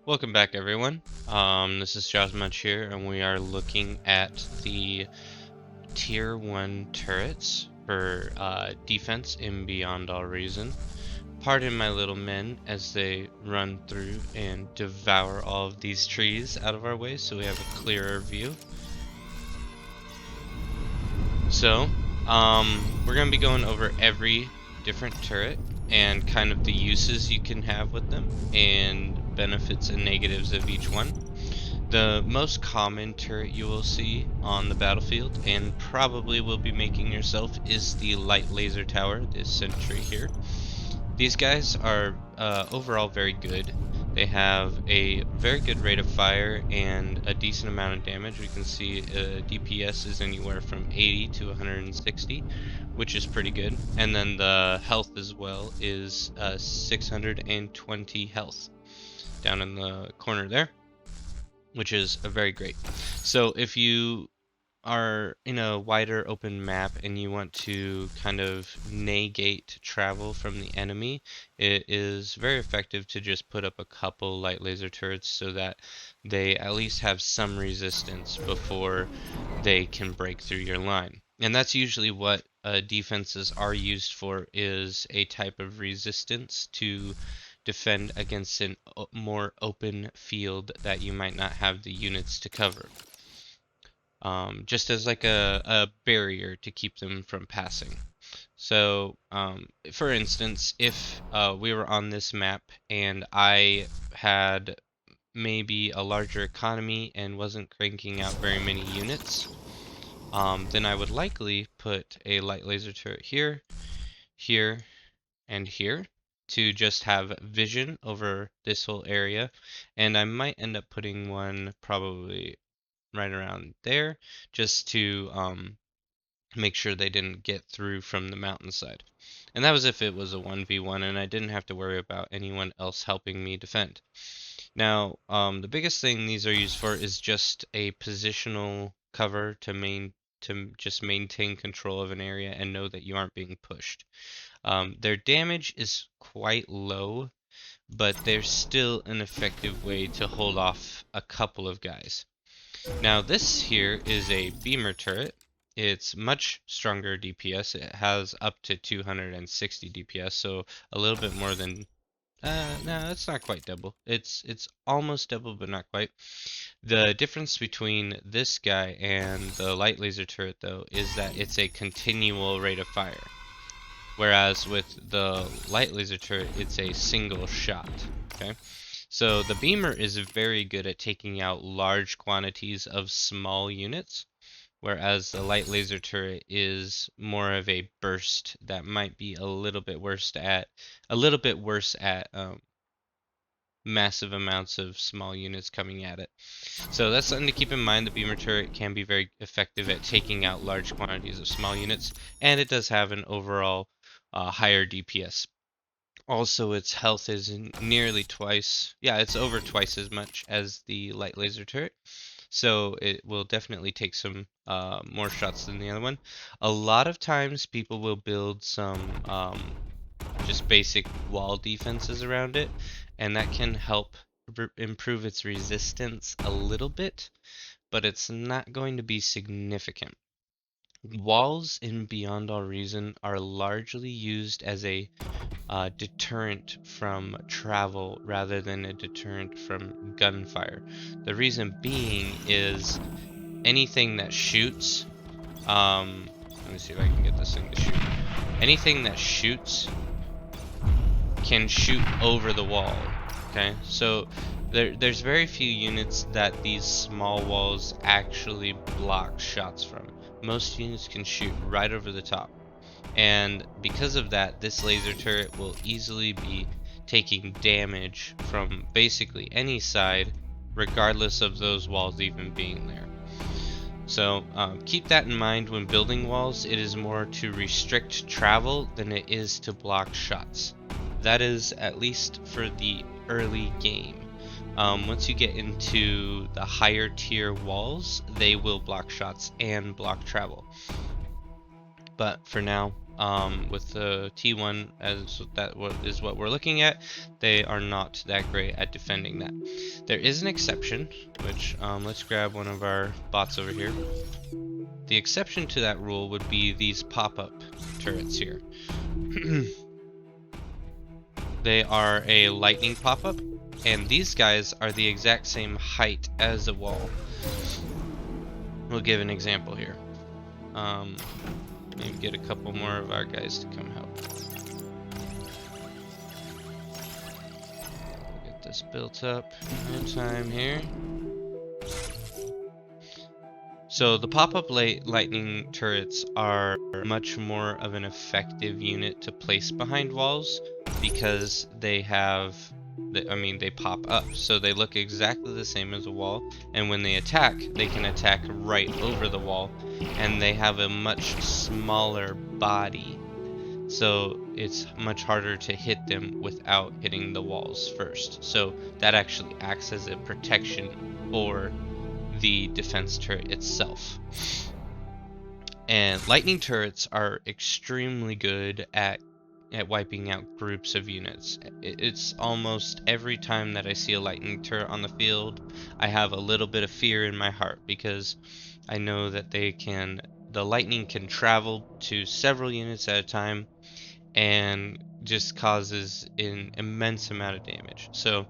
Welcome back, everyone. This is Josmuch here, and we are looking at the Tier 1 turrets for defense in Beyond All Reason. Pardon my little men as they run through and devour all of these trees out of our way so we have a clearer view. So, we're going to be going over every different turret and kind of the uses you can have with them and benefits and negatives of each one. The most common turret you will see on the battlefield, and probably will be making yourself, is the light laser tower, this sentry here. These guys are overall very good. They have a very good rate of fire and a decent amount of damage. We can see DPS is anywhere from 80 to 160, which is pretty good. And then the health as well is 620 health down in the corner there, which is very great. So if you are in a wider open map and you want to kind of negate travel from the enemy, it is very effective to just put up a couple light laser turrets so that they at least have some resistance before they can break through your line. And that's usually what defenses are used for, is a type of resistance to defend against a more open field that you might not have the units to cover. Just as like a barrier to keep them from passing. So, for instance, if we were on this map and I had maybe a larger economy and wasn't cranking out very many units, then I would likely put a light laser turret here, here, and here to just have vision over this whole area, and I might end up putting one probably right around there just to make sure they didn't get through from the mountainside. And that was if it was a 1v1 and I didn't have to worry about anyone else helping me defend. Now, the biggest thing these are used for is just a positional cover to just maintain control of an area and know that you aren't being pushed. Their damage is quite low, but they're still an effective way to hold off a couple of guys. Now this here is a beamer turret. It's much stronger DPS. It has up to 260 DPS, so a little bit more than no, it's not quite double. It's almost double, but not quite. The difference between this guy and the light laser turret, though, is that it's a continual rate of fire. Whereas with the light laser turret, it's a single shot. Okay? So the beamer is very good at taking out large quantities of small units, whereas the light laser turret is more of a burst that might be a little bit worse at massive amounts of small units coming at it. So that's something to keep in mind. The beamer turret can be very effective at taking out large quantities of small units, and it does have an overall higher DPS. Also, its health is nearly twice, yeah, it's over twice as much as the light laser turret. So it will definitely take some more shots than the other one. A lot of times people will build some just basic wall defenses around it, and that can help improve its resistance a little bit, but it's not going to be significant. Walls in Beyond All Reason are largely used as a deterrent from travel rather than a deterrent from gunfire. The reason being is anything that shoots, let me see if I can get this thing to shoot. Anything that shoots can shoot over the wall, okay? So there's very few units that these small walls actually block shots from. Most units can shoot right over the top. And because of that, this laser turret will easily be taking damage from basically any side, regardless of those walls even being there. So keep that in mind when building walls. It is more to restrict travel than it is to block shots. That is at least for the early game. Once you get into the higher tier walls, they will block shots and block travel. But for now, with the T1 as that is what we're looking at, they are not that great at defending that. There is an exception, which let's grab one of our bots over here. The exception to that rule would be these pop-up turrets here. They are a lightning pop-up, and these guys are the exact same height as a wall. We'll give an example here. Maybe get a couple more of our guys to come help. Get this built up in time here. So the pop-up lightning turrets are much more of an effective unit to place behind walls because they have, they pop up. So they look exactly the same as a wall, and when they can attack right over the wall, and they have a much smaller body. So it's much harder to hit them without hitting the walls first. So that actually acts as a protection for the defense turret itself. And lightning turrets are extremely good at wiping out groups of units. It's almost every time that I see a lightning turret on the field, I have a little bit of fear in my heart because I know that the lightning can travel to several units at a time and just causes an immense amount of damage. So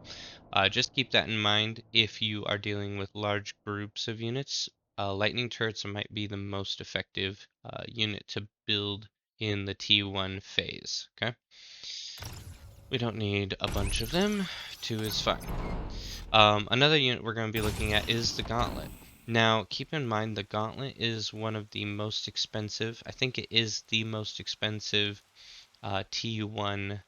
just keep that in mind if you are dealing with large groups of units. Lightning turrets might be the most effective unit to build in the T1 phase, okay? We don't need a bunch of them. 2 is fine. Another unit we're going to be looking at is the Gauntlet. Now, keep in mind the Gauntlet is one of the most expensive, I think it is the most expensive T1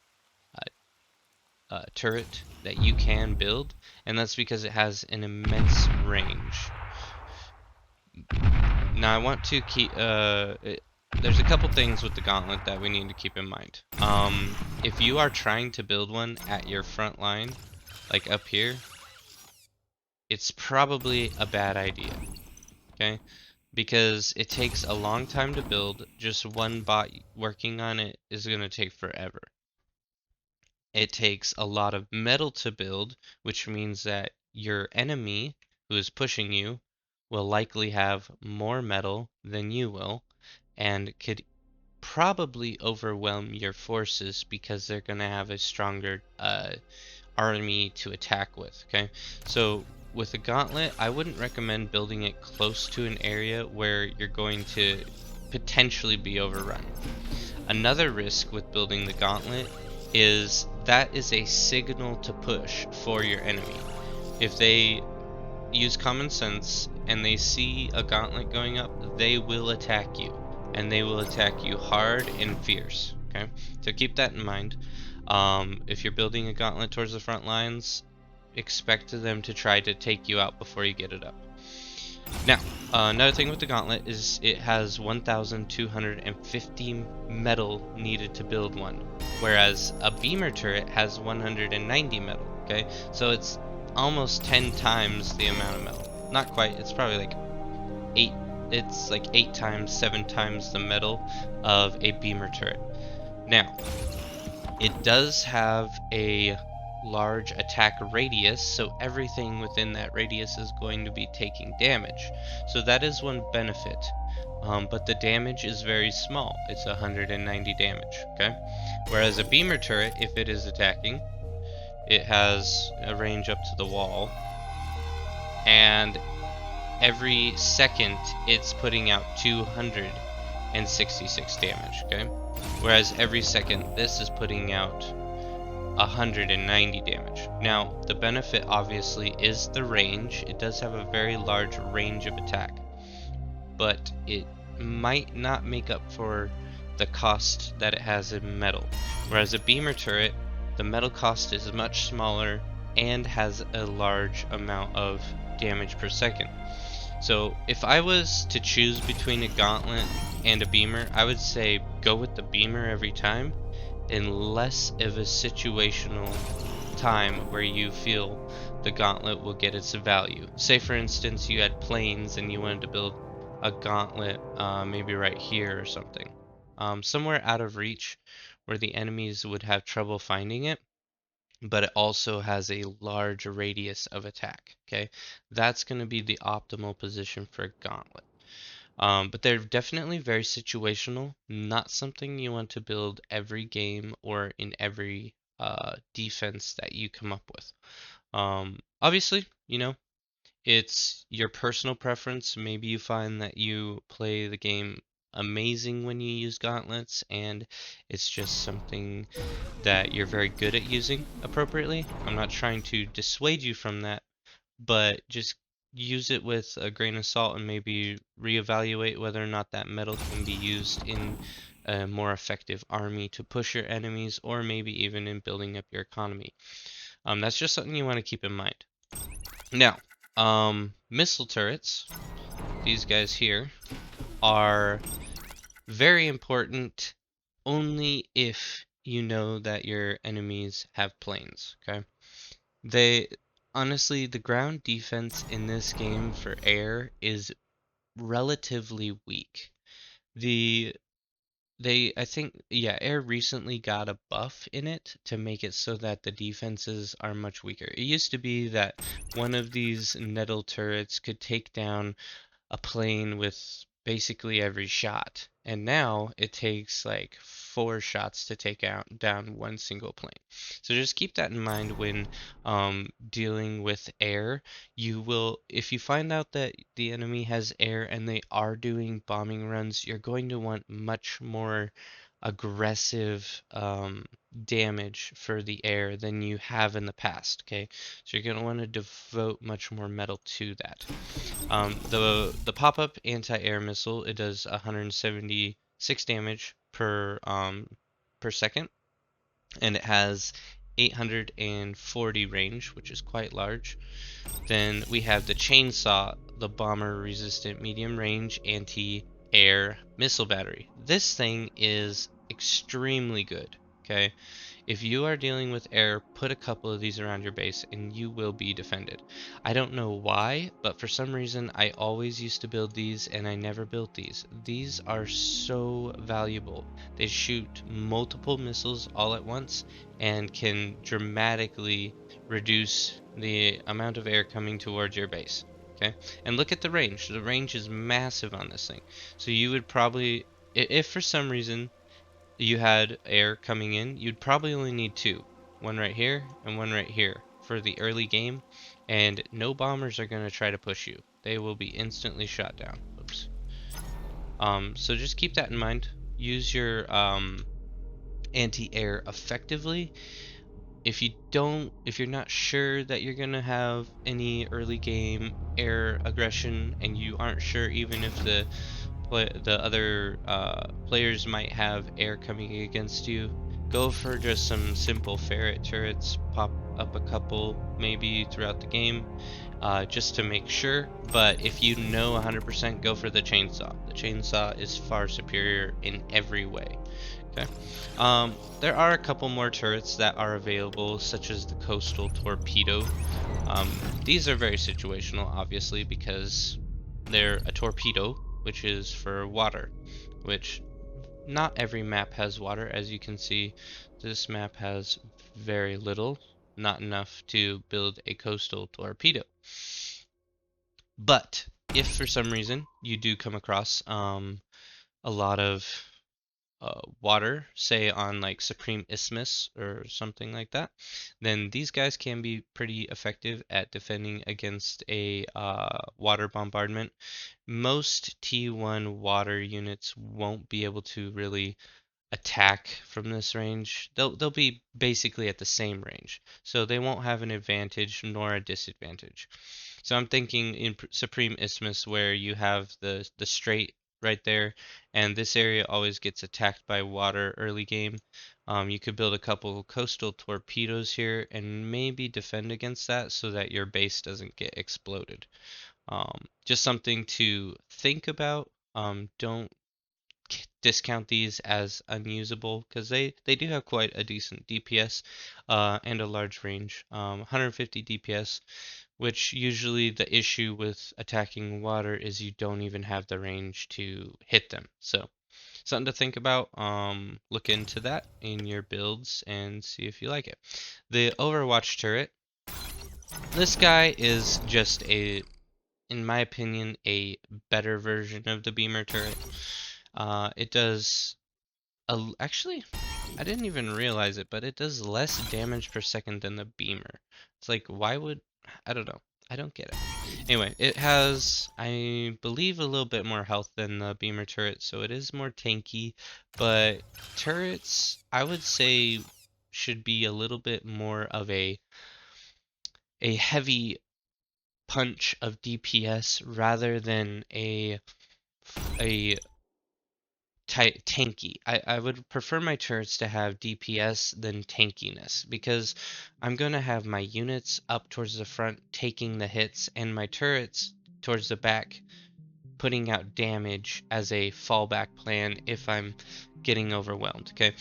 turret that you can build, and that's because it has an immense range. Now I want to keep there's a couple things with the Gauntlet that we need to keep in mind. If you are trying to build one at your front line, like up here, it's probably a bad idea, okay? Because it takes a long time to build. Just one bot working on it is going to take forever. It takes a lot of metal to build, which means that your enemy who is pushing you will likely have more metal than you will, and could probably overwhelm your forces because they're going to have a stronger army to attack with, okay? So with a Gauntlet, I wouldn't recommend building it close to an area where you're going to potentially be overrun. Another risk with building the Gauntlet is that is a signal to push for your enemy. If they use common sense and they see a Gauntlet going up, they will attack you, and they will attack you hard and fierce, okay? So keep that in mind. If you're building a Gauntlet towards the front lines, expect them to try to take you out before you get it up. Now, another thing with the Gauntlet is it has 1,250 metal needed to build one, whereas a beamer turret has 190 metal, okay? So it's almost 10 times the amount of metal. Not quite, it's probably like 8 times, 7 times the metal of a beamer turret. Now, it does have a large attack radius, so everything within that radius is going to be taking damage. So that is one benefit. But the damage is very small. It's 190 damage, okay? Whereas a beamer turret, if it is attacking, it has a range up to the wall, and every second it's putting out 266 damage, okay? Whereas every second this is putting out 190 damage. Now, the benefit obviously is the range. It does have a very large range of attack, but it might not make up for the cost that it has in metal. Whereas a beamer turret, the metal cost is much smaller and has a large amount of damage per second. So if I was to choose between a Gauntlet and a beamer, I would say go with the beamer every time, unless of a situational time where you feel the Gauntlet will get its value. Say for instance you had planes and you wanted to build a Gauntlet maybe right here or something. somewhere out of reach where the enemies would have trouble finding it, but it also has a large radius of attack. Okay, that's going to be the optimal position for Gauntlet. But they're definitely very situational, not something you want to build every game or in every defense that you come up with. Obviously, it's your personal preference. Maybe you find that you play the game amazing when you use gauntlets, and it's just something that you're very good at using appropriately. I'm not trying to dissuade you from that, but just use it with a grain of salt and maybe reevaluate whether or not that metal can be used in a more effective army to push your enemies, or maybe even in building up your economy. That's just something you want to keep in mind. Now, missile turrets, these guys here, are very important only if you know that your enemies have planes, okay? They honestly, the ground defense in this game for air is relatively weak. The I think, yeah, air recently got a buff in it to make it so that the defenses are much weaker. It used to be that one of these nettle turrets could take down a plane with basically every shot. And now it takes like 4 shots to take out down one single plane. So just keep that in mind when dealing with air. You will, if you find out that the enemy has air and they are doing bombing runs, you're going to want much more aggressive damage for the air than you have in the past. Okay, so you're going to want to devote much more metal to that. The pop-up anti-air missile, it does 176 damage per second, and it has 840 range, which is quite large. Then we have the chainsaw, the bomber resistant medium range anti-air missile battery. This thing is extremely good. Okay, if you are dealing with air, put a couple of these around your base and you will be defended. I don't know why, but for some reason I always used to build these and I never built these. These are so valuable. They shoot multiple missiles all at once and can dramatically reduce the amount of air coming towards your base. Okay, and look at the range. The range is massive on this thing. So you would probably, if for some reason you had air coming in, you'd probably only need two. One right here and one right here for the early game, and no bombers are going to try to push you. They will be instantly shot down. Oops. So just keep that in mind. Use your anti-air effectively. If you're not sure that you're going to have any early game air aggression, and you aren't sure even if the other players might have air coming against you, go for just some simple ferret turrets, pop up a couple maybe throughout the game, just to make sure. But if you know 100%, go for the chainsaw. The chainsaw is far superior in every way. Okay. There are a couple more turrets that are available, such as the coastal torpedo. These are very situational, obviously, because they're a torpedo, which is for water, which not every map has water. As you can see, this map has very little, not enough to build a coastal torpedo. But if for some reason you do come across a lot of water, say on like Supreme Isthmus or something like that, then these guys can be pretty effective at defending against a water bombardment. Most T1 water units won't be able to really attack from this range. They'll be basically at the same range, so they won't have an advantage nor a disadvantage. So I'm thinking in Supreme Isthmus, where you have the strait right there, and this area always gets attacked by water early game. You could build a couple coastal torpedoes here and maybe defend against that so that your base doesn't get exploded. Just something to think about. Don't discount these as unusable because they do have quite a decent DPS and a large range. 150 DPS, which usually the issue with attacking water is you don't even have the range to hit them. So something to think about. Look into that in your builds and see if you like it. The Overwatch turret. This guy is just in my opinion, a better version of the beamer turret. It does actually, I didn't even realize it, but it does less damage per second than the beamer. It's like, why would, I don't know. I don't get it. Anyway, it has, I believe, a little bit more health than the beamer turret, so it is more tanky, but turrets, I would say, should be a little bit more of a heavy punch of DPS rather than a tanky. I would prefer my turrets to have DPS than tankiness because I'm going to have my units up towards the front taking the hits and my turrets towards the back putting out damage as a fallback plan if I'm getting overwhelmed, okay?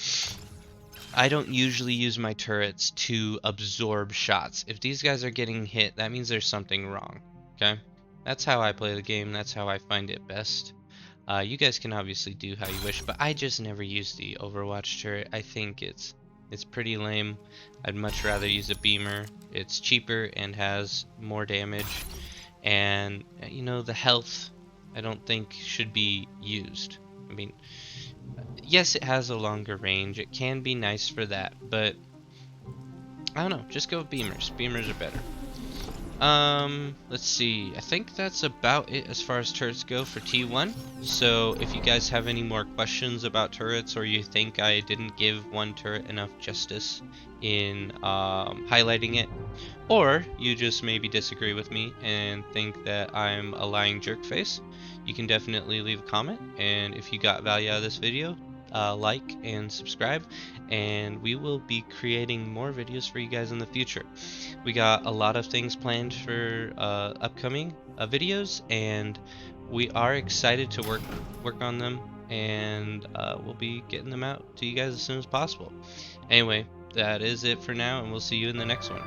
I don't usually use my turrets to absorb shots. If these guys are getting hit, that means there's something wrong, okay? That's how I play the game. That's how I find it best. You guys can obviously do how you wish, but I just never use the Overwatch turret. I think it's pretty lame. I'd much rather use a beamer. It's cheaper and has more damage, and you know the health I don't think should be used. I mean, yes, it has a longer range. It can be nice for that, but I don't know. Just go with beamers. Beamers are better. Let's see. I think that's about it as far as turrets go for T1. So if you guys have any more questions about turrets or you think I didn't give one turret enough justice in highlighting it, or you just maybe disagree with me and think that I'm a lying jerk face, you can definitely leave a comment. And if you got value out of this video, like and subscribe, and we will be creating more videos for you guys in the future. We got a lot of things planned for upcoming videos, and we are excited to work on them, and we'll be getting them out to you guys as soon as possible. Anyway, that is it for now, and we'll see you in the next one.